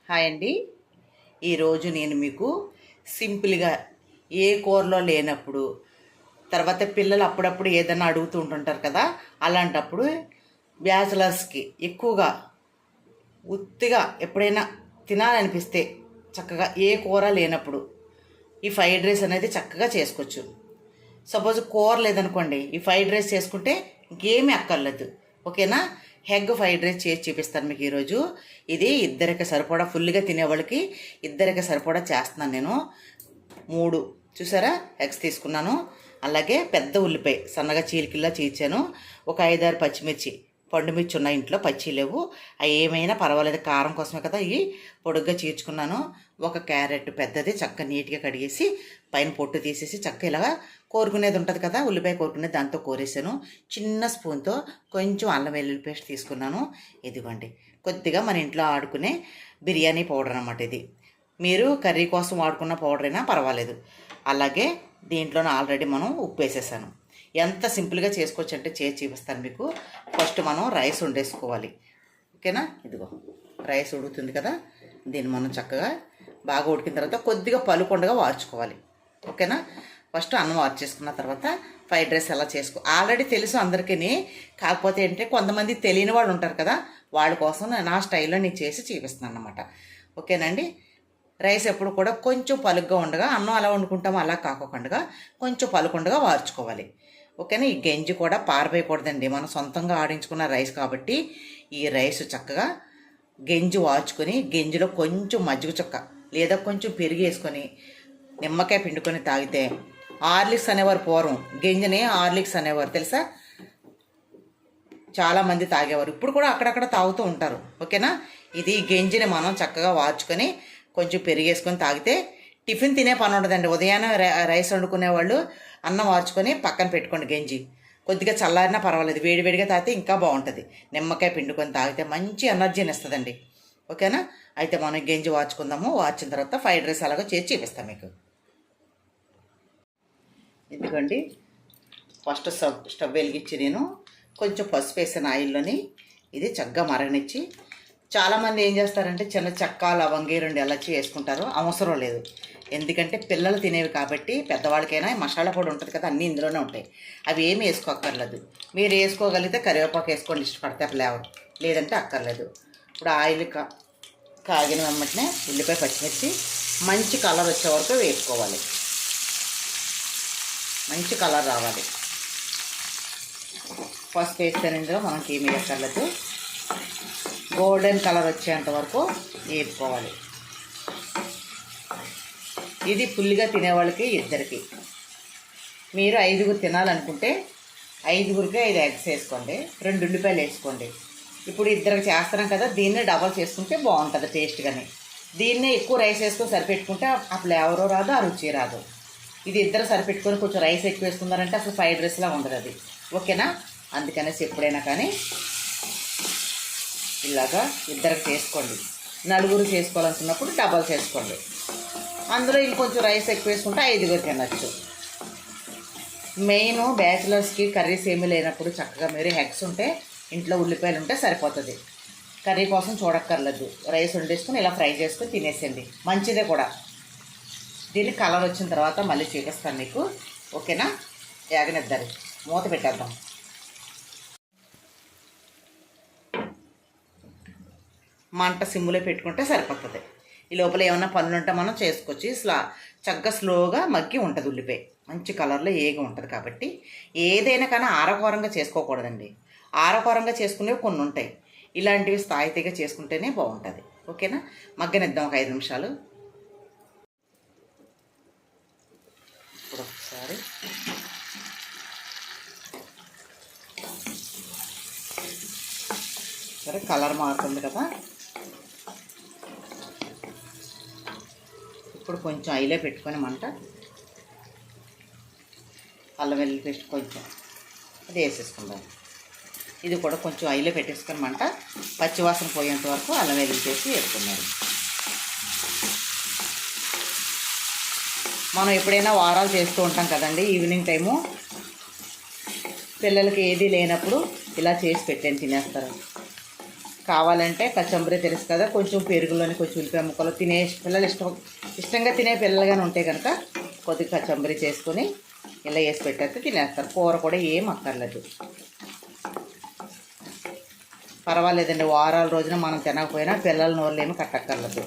Hi అండి. ఈరోజు నేను మీకు సింపుల్గా ఏ కూరలో లేనప్పుడు తర్వాత పిల్లలు అప్పుడప్పుడు ఏదైనా అడుగుతూ ఉంటుంటారు కదా, అలాంటప్పుడు బ్యాచిలర్స్కి ఎక్కువగా ఉత్తిగా ఎప్పుడైనా తినాలనిపిస్తే చక్కగా ఏ కూర లేనప్పుడు ఈ ఫ్రైడ్ రైస్ అనేది చక్కగా చేసుకోవచ్చు. సపోజ్ కూర లేదనుకోండి, ఈ ఫ్రైడ్ రైస్ చేసుకుంటే ఇంకేమీ అక్కర్లేదు. ఓకేనా? ఎగ్ ఫ్రైడ్ రైస్ చేసి చూపిస్తాను మీకు ఈరోజు. ఇది ఇద్దరికి సరిపడా, ఫుల్గా తినేవాళ్ళకి ఇద్దరికి సరిపడా చేస్తున్నాను నేను. 3 చూసారా ఎగ్స్ తీసుకున్నాను. అలాగే పెద్ద ఉల్లిపాయ సన్నగా చీలికల్లా చీల్చాను. ఒక 5-6 పచ్చిమిర్చి, పండుమిర్చి ఉన్నాయి ఇంట్లో, పచ్చి లేవు. అవి ఏమైనా పర్వాలేదు, కారం కోసమే కదా ఇవి. పొడుగ్గా చీల్చుకున్నాను. ఒక క్యారెట్ పెద్దది చక్కగా నీట్గా కడిగేసి పైన పొట్టు తీసేసి చక్కగా ఇలాగా కోరుకునేది ఉంటుంది కదా, ఉల్లిపాయ కోరుకునేది, దాంతో కోరేసాను. చిన్న స్పూన్తో కొంచెం అల్లం వెల్లుల్లి పేస్ట్ తీసుకున్నాను. ఇదిగోండి, కొద్దిగా మన ఇంట్లో ఆడుకునే బిర్యానీ పౌడర్ అన్నమాట ఇది. మీరు కర్రీ కోసం వాడుకున్న పౌడర్ అయినా పర్వాలేదు. అలాగే దీంట్లోనే ఆల్రెడీ మనం ఉప్పు వేసేసాను. ఎంత సింపుల్గా చేసుకోవచ్చు అంటే చేసి చూపిస్తాను మీకు. ఫస్ట్ మనం రైస్ వండేసుకోవాలి. ఓకేనా? ఇదిగో రైస్ ఉడుకుతుంది కదా, దీన్ని మనం చక్కగా బాగా ఉడికిన తర్వాత కొద్దిగా పలుకొండగా వార్చుకోవాలి. ఓకేనా? ఫస్ట్ అన్నం వార్చేసుకున్న తర్వాత ఫ్రైడ్ రైస్ ఎలా ఆల్రెడీ తెలుసు అందరికీ. కాకపోతే ఏంటంటే కొంతమంది తెలియని వాళ్ళు ఉంటారు కదా, వాళ్ళ కోసం నా స్టైల్లో నేను చేసి చూపిస్తున్నాను అన్నమాట. ఓకేనండి? రైస్ ఎప్పుడు కూడా కొంచెం పలుగ్గా ఉండగా, అన్నం అలా వండుకుంటామో అలా కాకుండా కొంచెం పలుకుండగా వార్చుకోవాలి. ఓకేనా? ఈ గంజి కూడా పారిపోయకూడదండి, మనం సొంతంగా ఆడించుకున్న రైస్ కాబట్టి. ఈ రైస్ చక్కగా గంజి వార్చుకొని, గంజిలో కొంచెం మజ్జిగ చుక్క లేదా కొంచెం పెరుగు వేసుకొని నిమ్మకాయ పిండుకొని తాగితే, హార్లిక్స్ అనేవారు పూర్వం, గంజిని హార్లిక్స్ అనేవారు తెలుసా, చాలామంది తాగేవారు. ఇప్పుడు కూడా అక్కడక్కడ తాగుతూ ఉంటారు. ఓకేనా? ఇది గంజిని మనం చక్కగా వార్చుకొని కొంచెం పెరిగేసుకొని తాగితే టిఫిన్ తినే పని ఉండదండి. ఉదయాన్నే రైస్ వండుకునే వాళ్ళు అన్నం వార్చుకొని పక్కన పెట్టుకోండి. గంజి కొద్దిగా చల్లారినా పర్వాలేదు, వేడివేడిగా తాగితే ఇంకా బాగుంటుంది. నిమ్మకాయ పిండుకొని తాగితే మంచి ఎనర్జీని ఇస్తుందండి. ఓకేనా? అయితే మనం గంజి వార్చుకుందాము. వార్చిన తర్వాత ఫ్రైడ్ రైస్ అలాగో చేసి చూపిస్తాను మీకు. ఎందుకండి, ఫస్ట్ స్టవ్ వెలిగించి నేను కొంచెం పసుపు వేసాను ఆయిల్లోని. ఇది చక్కగా మరగనిచ్చి, చాలామంది ఏం చేస్తారంటే చిన్న చెక్క, లవంగి, 2 ఎలచి వేసుకుంటారు. అవసరం లేదు, ఎందుకంటే పిల్లలు తినేవి కాబట్టి. పెద్దవాళ్ళకైనా మసాలా పొడి ఉంటుంది కదా, అన్నీ ఇందులోనే ఉంటాయి. అవి ఏమి వేసుకోక్కర్లేదు. మీరు వేసుకోగలిగితే కరివేపాకు వేసుకోండి, ఇష్టపడితే ఫ్లేవర్, లేదంటే అక్కర్లేదు. ఇప్పుడు ఆయిల్ కాగిన వెంటనే ఉల్లిపాయ, పచ్చిమిర్చి మంచి కలర్ వచ్చే వరకు వేసుకోవాలి. మంచి కలర్ రావాలి. ఫస్ట్ వేస్తే ఇందులో మనకి ఏమి వేయక్కర్లేదు, గోల్డెన్ కలర్ వచ్చేంత వరకు వేపుకోవాలి. ఇది ఫుల్గా తినేవాళ్ళకి ఇద్దరికి. మీరు 5గురు తినాలనుకుంటే 5గురికి 5 ఎగ్స్ వేసుకోండి, 2 ఉల్లిపాయలు వేసుకోండి. ఇప్పుడు ఇద్దరికి చేస్తున్నాం కదా, దీన్నే డబల్ చేసుకుంటే బాగుంటుంది టేస్ట్గానే. దీన్నే ఎక్కువ రైస్ వేసుకొని సరిపెట్టుకుంటే ఆ ఫ్లేవరు రాదు, ఆ రుచి రాదు. ఇది ఇద్దరు సరిపెట్టుకొని కొంచెం రైస్ ఎక్కువ వేసుకున్నారంటే అసలు ఫ్రైడ్ రైస్లా ఉండదు అది. ఓకేనా? అందుకనేసి ఎప్పుడైనా కానీ ఇలాగా ఇద్దరికి చేసుకోండి. 4గురు చేసుకోవాలనుకున్నప్పుడు డబల్ చేసుకోండి. అందులో ఇంకొంచెం రైస్ ఎక్కువ వేసుకుంటే 5గురు తినచ్చు. మెయిన్ బ్యాచిలర్స్కి కర్రీస్ ఏమీ లేనప్పుడు చక్కగా మీరు ఎగ్స్ ఉంటే, ఇంట్లో ఉల్లిపాయలు ఉంటే సరిపోతుంది. కర్రీ కోసం చూడక్కర్లేదు, రైస్ వండేసుకుని ఇలా ఫ్రై చేసుకొని తినేసేయండి, మంచిదే కూడా. దీన్ని కలర్ వచ్చిన తర్వాత మళ్ళీ చూపిస్తాను మీకు. ఓకేనా? యాగనిద్దరు, మూత పెట్టేద్దాం. మంట సిమ్ములో పెట్టుకుంటే సరిపోతుంది. ఈ లోపల ఏమన్నా పనులు ఉంటే మనం చేసుకోవచ్చు. చక్కగా స్లోగా మగ్గి ఉంటుంది ఉల్లిపాయ, మంచి కలర్లో ఏగా ఉంటుంది కాబట్టి. ఏదైనా కానీ ఆరకోరంగా చేసుకోకూడదండి. ఆరకోరంగా చేసుకునేవి కొన్ని ఉంటాయి, ఇలాంటివి స్థాయితీగా చేసుకుంటేనే బాగుంటుంది. ఓకేనా? మగ్గనిద్దాం ఒక 5 నిమిషాలు. ఇప్పుడు ఒకసారి సరే, కలర్ మారుతుంది కదా. ఇప్పుడు కొంచెం ఐలే పెట్టుకొని మంట, అల్లం వెల్లుల్లి పేస్ట్ కొంచెం అది వేసేసుకుందాం. ఇది కూడా కొంచెం ఐలే పెట్టేసుకొని మంట పచ్చివాసన పోయేంత వరకు అల్లం వెల్లుల్లి పేస్ట్ వేసుకున్నారు. మనం ఎప్పుడైనా వారాలు చేస్తూ ఉంటాం కదండి, ఈవినింగ్ టైము పిల్లలకి ఏది లేనప్పుడు ఇలా చేసి పెట్టని తినేస్తారు. కావాలంటే కచంబరి తెలుసు కదా, కొంచెం పెరుగులోని కొంచెం ఉల్లిపాయ ముక్కలు తినే పిల్లలు ఇష్టంగా తినే పిల్లలుగానే ఉంటే కనుక కొద్దిగా కచంబరి చేసుకొని ఇలా వేసి పెట్టేస్తే తినేస్తారు. కూర కూడా ఏం అక్కర్లేదు, పర్వాలేదండి. వారాల రోజున మనం తినకపోయినా పిల్లల నోళ్ళు ఏమి కట్టక్కర్లేదు.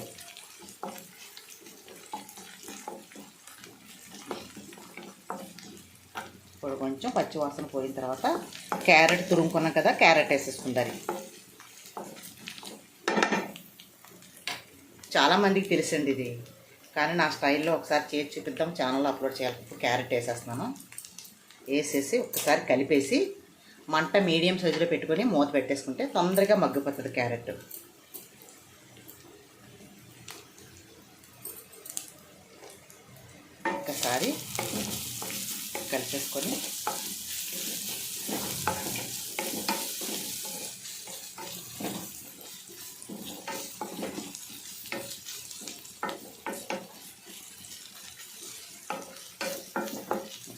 ఇప్పుడు కొంచెం పచ్చివాసన పోయిన తర్వాత క్యారెట్ తురుముకున్నాం కదా, క్యారెట్ వేసేసుకుంటారు. చాలామందికి తెలుసండి ఇది, కానీ నా స్టైల్లో ఒకసారి చేసి చూపిద్దాం, ఛానల్లో అప్లోడ్ చేయాలి. ఇప్పుడు క్యారెట్ వేసేస్తున్నాను. వేసేసి ఒకసారి కలిపేసి మంట మీడియం సైజులో పెట్టుకొని మూత పెట్టేసుకుంటే తొందరగా మగ్గిపోతుంది క్యారెట్. ఒకసారి కలిపేసుకొని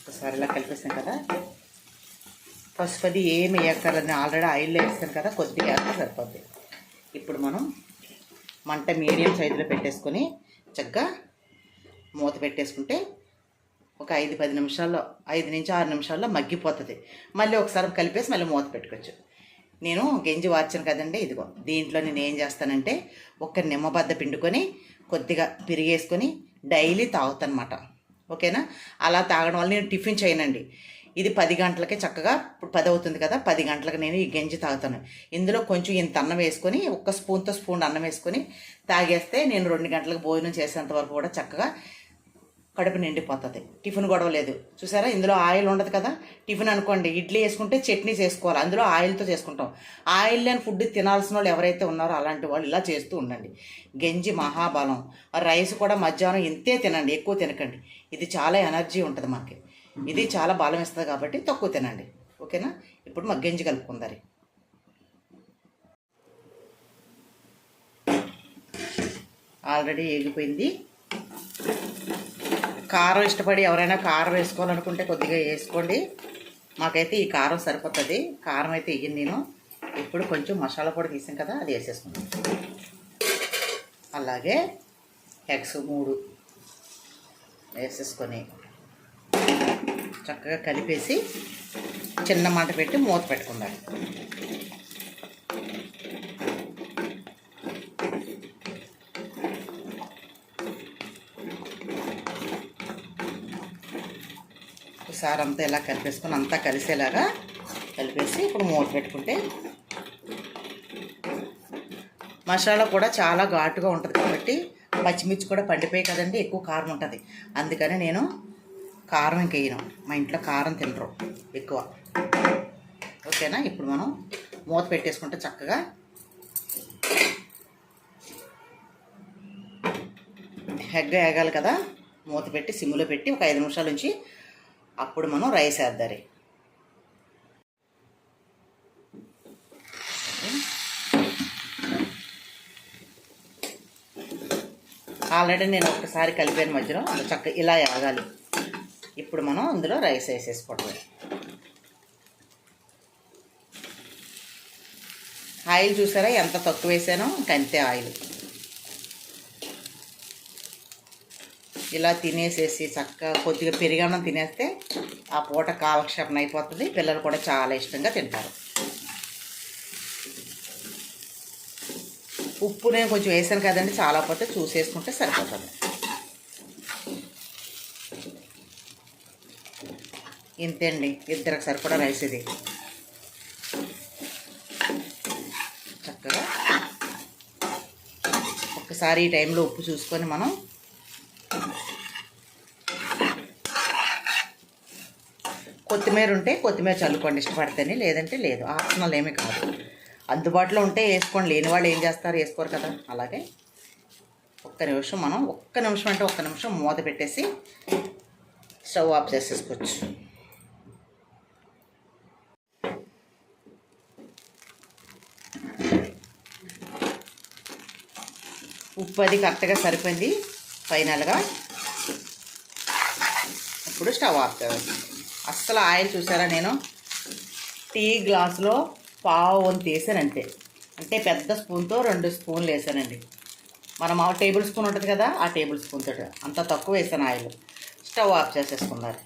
ఒకసారి ఇలా కలిపేసాం కదా, పసుపు అది ఏమి వేయక్కర్లేదు, ఆల్రెడీ ఆయిల్లో వేస్తాను కదా, కొద్దిగా వేస్తే సరిపోద్ది. ఇప్పుడు మనం మంట మీడియం సైజులో పెట్టేసుకొని చక్కగా మూత పెట్టేసుకుంటే ఒక 5-10 నిమిషాల్లో, 5 నుంచి 6 నిమిషాల్లో మగ్గిపోతుంది. మళ్ళీ ఒకసారి కలిపేసి మళ్ళీ మూత పెట్టుకోవచ్చు. నేను గెంజి వార్చాను కదండి, ఇదిగో దీంట్లో నేను ఏం చేస్తానంటే ఒక నిమ్మబద్ద పిండుకొని కొద్దిగా పెరిగేసుకొని డైలీ తాగుతానమాట. ఓకేనా? అలా తాగడం వల్ల నేను టిఫిన్ చేయనండి. ఇది 10 గంటలకే చక్కగా, ఇప్పుడు 10 అవుతుంది కదా, 10 గంటలకు నేను ఈ గంజి తాగుతాను. ఇందులో కొంచెం ఇంత అన్నం వేసుకొని, ఒక్క స్పూన్ అన్నం వేసుకొని తాగేస్తే నేను 2 గంటలకు భోజనం చేసేంత వరకు కూడా చక్కగా కడుపు నిండిపోతుంది. టిఫిన్ గొడవ లేదు. చూసారా, ఇందులో ఆయిల్ ఉండదు కదా. టిఫిన్ అనుకోండి, ఇడ్లీ వేసుకుంటే చట్నీ చేసుకోవాలి, అందులో ఆయిల్తో చేసుకుంటాం. ఆయిల్ లేని ఫుడ్ తినాల్సిన వాళ్ళు ఎవరైతే ఉన్నారో అలాంటి వాళ్ళు ఇలా చేస్తూ ఉండండి. గంజి మహాబలం. రైస్ కూడా మధ్యాహ్నం ఇంతే తినండి, ఎక్కువ తినకండి. ఇది చాలా ఎనర్జీ ఉంటుంది మనకి, ఇది చాలా బలం ఇస్తుంది కాబట్టి తక్కువ తినండి. ఓకేనా? ఇప్పుడు మా గంజి కలుపుకుందారి. ఆల్రెడీ ఏగిపోయింది. కారం ఇష్టపడి ఎవరైనా కారం వేసుకోవాలనుకుంటే కొద్దిగా వేసుకోండి. మాకైతే ఈ కారం సరిపోతుంది. కారం అయితే వేయను నేను. ఇప్పుడు కొంచెం మసాలా పొడి తీసాం కదా, అది వేసేసుకుంటాం. అలాగే ఎగ్స్ 3 వేసేసుకొని చక్కగా కలిపేసి చిన్న మంట పెట్టి మూత పెట్టుకుందాం. ఒకసారి అంతా ఇలా కలిపేసుకొని అంతా కలిసేలాగా కలిపేసి ఇప్పుడు మూత పెట్టుకుంటే, మసాలా కూడా చాలా ఘాటుగా ఉంటుంది కాబట్టి పచ్చిమిర్చి కూడా పండిపోయి కదండి, ఎక్కువ కారం ఉంటుంది. అందుకని నేను కారం ఇంకేయను. మా ఇంట్లో కారం తినరు ఎక్కువ. ఓకేనా? ఇప్పుడు మనం మూత పెట్టేసుకుంటే చక్కగా హెగ్గా వేగాలి కదా, మూత పెట్టి సిమ్లో పెట్టి ఒక 5 నిమిషాల నుంచి అప్పుడు మనం రైస్ వేద్దారి. ఆల్రెడీ నేను ఒకసారి కలిపాను మధ్యలో, చక్కగా ఇలా వేగాలి. ఇప్పుడు మనం అందులో రైస్ వేసేసుకోవడం. ఆయిల్ చూసారా ఎంత తక్కువ వేసానో, ఇంకంతే ఆయిల్. ఇలా తినేసేసి చక్కగా కొద్దిగా పెరిగన్నం తినేస్తే ఆ పూట కాలక్షేపం అయిపోతుంది. పిల్లలు కూడా చాలా ఇష్టంగా తింటారు. ఉప్పు నేను కొంచెం వేసాను కదండి, చాలా పోతే చూసేసుకుంటే సరిపోతుంది. ఇంతే అండి, ఇద్దరికి సరిపడా రైస్ ఇది. చక్కగా ఒక్కసారి ఈ టైంలో ఉప్పు చూసుకొని మనం కొత్తిమీర ఉంటే కొత్తిమీర చల్లుకోండి ఇష్టపడితేనే, లేదంటే లేదు, ఆప్షనల్ ఏమీ కాదు. అందుబాటులో ఉంటే వేసుకోండి, లేని వాళ్ళు ఏం చేస్తారు, వేసుకోరు కదా. అలాగే ఒక్క నిమిషం మనం, ఒక్క నిమిషం మూత పెట్టేసి స్టవ్ ఆఫ్ చేసేసుకోవచ్చు. ఉప్పు అది కరెక్ట్గా సరిపోయింది ఫైనల్గా. ఇప్పుడు స్టవ్ ఆఫ్ చేయాలి. అస్సలు ఆయిల్ చూసారా, నేను టీ గ్లాసులో పావు వంతు వేసాను అంతే. అంటే పెద్ద స్పూన్తో 2 స్పూన్లు వేసానండి. మనం ఆ టేబుల్ స్పూన్ ఉంటుంది కదా, ఆ టేబుల్ స్పూన్ తోటి అంత తక్కువ వేసాను ఆయిల్. స్టవ్ ఆఫ్ చేసేసుకున్నారు.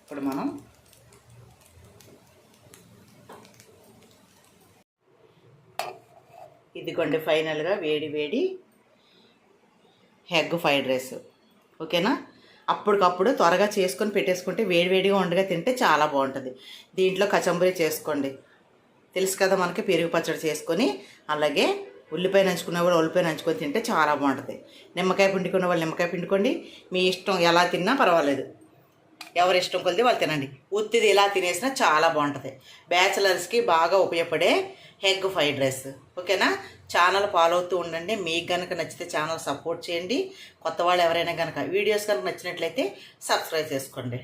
ఇప్పుడు మనం ఇదిగోండి ఫైనల్గా వేడి వేడి ఎగ్ ఫ్రైడ్ రైస్. ఓకేనా? అప్పటికప్పుడు త్వరగా చేసుకొని పెట్టేసుకుంటే వేడివేడిగా ఉండగా తింటే చాలా బాగుంటుంది. దీంట్లో కచంబరీ చేసుకోండి, తెలుసు కదా మనకి. పెరుగు పచ్చడి చేసుకొని, అలాగే ఉల్లిపాయ నంచుకున్న వాళ్ళు ఉల్లిపాయ నంచుకొని తింటే చాలా బాగుంటుంది. నిమ్మకాయ పిండుకున్న వాళ్ళు నిమ్మకాయ పిండుకోండి. మీ ఇష్టం, ఎలా తిన్నా పర్వాలేదు, ఎవరి ఇష్టం కొలిది వాళ్ళు తినండి. ఉత్తిది ఇలా తినేసినా చాలా బాగుంటుంది. బ్యాచిలర్స్కి బాగా ఉపయోగపడే ఎగ్ ఫ్రైడ్ రైస్. ఓకేనా? ఛానల్ ఫాలో అవుతూ ఉండండి. మీకు కనుక నచ్చితే ఛానల్ సపోర్ట్ చేయండి. కొత్త వాళ్ళు ఎవరైనా కనుక వీడియోస్ కనుక నచ్చినట్లయితే సబ్స్క్రైబ్ చేసుకోండి.